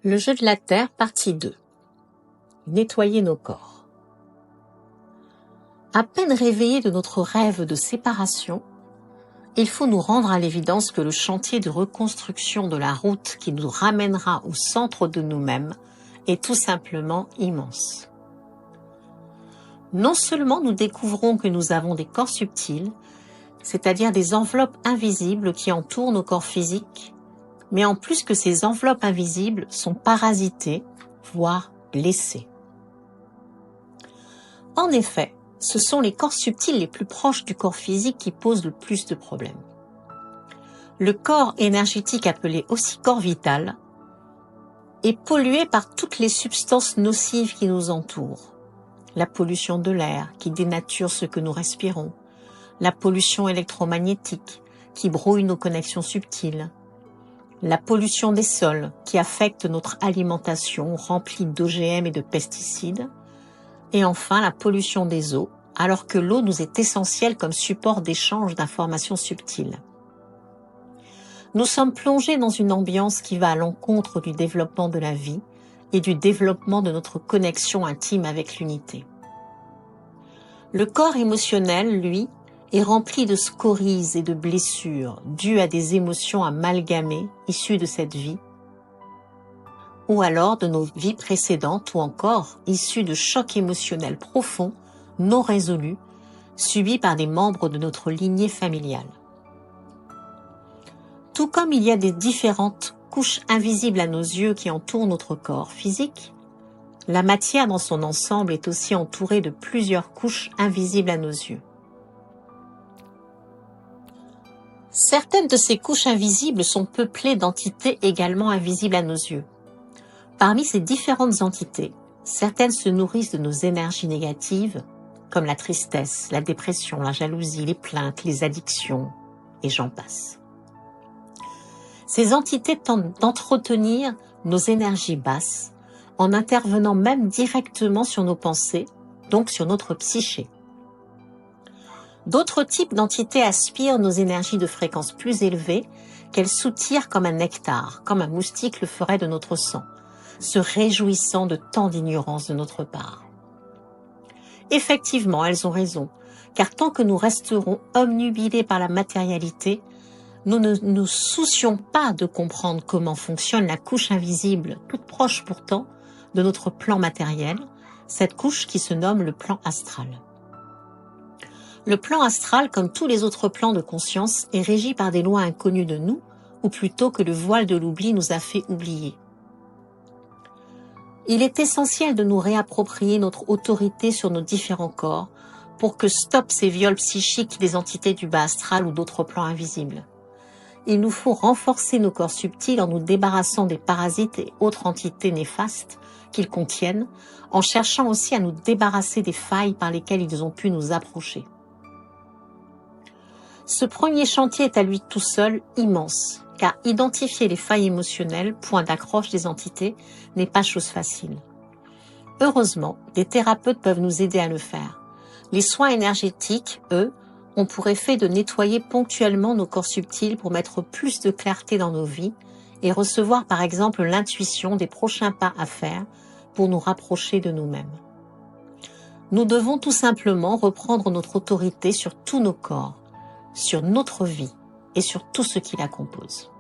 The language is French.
Le jeu de la Terre, partie 2. Nettoyer nos corps. À peine réveillés de notre rêve de séparation, il faut nous rendre à l'évidence que le chantier de reconstruction de la route qui nous ramènera au centre de nous-mêmes est tout simplement immense. Non seulement nous découvrons que nous avons des corps subtils, c'est-à-dire des enveloppes invisibles qui entourent nos corps physiques, mais en plus que ces enveloppes invisibles sont parasitées, voire blessées. En effet, ce sont les corps subtils les plus proches du corps physique qui posent le plus de problèmes. Le corps énergétique appelé aussi corps vital est pollué par toutes les substances nocives qui nous entourent. La pollution de l'air qui dénature ce que nous respirons, la pollution électromagnétique qui brouille nos connexions subtiles, la pollution des sols qui affecte notre alimentation remplie d'OGM et de pesticides, et enfin la pollution des eaux, alors que l'eau nous est essentielle comme support d'échange d'informations subtiles. Nous sommes plongés dans une ambiance qui va à l'encontre du développement de la vie et du développement de notre connexion intime avec l'unité. Le corps émotionnel, lui, est rempli de scories et de blessures dues à des émotions amalgamées issues de cette vie, ou alors de nos vies précédentes, ou encore issues de chocs émotionnels profonds, non résolus, subis par des membres de notre lignée familiale. Tout comme il y a des différentes couches invisibles à nos yeux qui entourent notre corps physique, la matière dans son ensemble est aussi entourée de plusieurs couches invisibles à nos yeux. Certaines de ces couches invisibles sont peuplées d'entités également invisibles à nos yeux. Parmi ces différentes entités, certaines se nourrissent de nos énergies négatives, comme la tristesse, la dépression, la jalousie, les plaintes, les addictions, et j'en passe. Ces entités tentent d'entretenir nos énergies basses, en intervenant même directement sur nos pensées, donc sur notre psyché. D'autres types d'entités aspirent nos énergies de fréquence plus élevée qu'elles soutirent comme un nectar, comme un moustique le ferait de notre sang, se réjouissant de tant d'ignorance de notre part. Effectivement, elles ont raison, car tant que nous resterons obnubilés par la matérialité, nous ne nous soucions pas de comprendre comment fonctionne la couche invisible, toute proche pourtant, de notre plan matériel, cette couche qui se nomme le plan astral. Le plan astral, comme tous les autres plans de conscience, est régi par des lois inconnues de nous, ou plutôt que le voile de l'oubli nous a fait oublier. Il est essentiel de nous réapproprier notre autorité sur nos différents corps pour que stoppent ces viols psychiques des entités du bas astral ou d'autres plans invisibles. Il nous faut renforcer nos corps subtils en nous débarrassant des parasites et autres entités néfastes qu'ils contiennent, en cherchant aussi à nous débarrasser des failles par lesquelles ils ont pu nous approcher. Ce premier chantier est à lui tout seul immense, car identifier les failles émotionnelles, point d'accroche des entités, n'est pas chose facile. Heureusement, des thérapeutes peuvent nous aider à le faire. Les soins énergétiques, eux, ont pour effet de nettoyer ponctuellement nos corps subtils pour mettre plus de clarté dans nos vies et recevoir par exemple l'intuition des prochains pas à faire pour nous rapprocher de nous-mêmes. Nous devons tout simplement reprendre notre autorité sur tous nos corps, sur notre vie et sur tout ce qui la compose.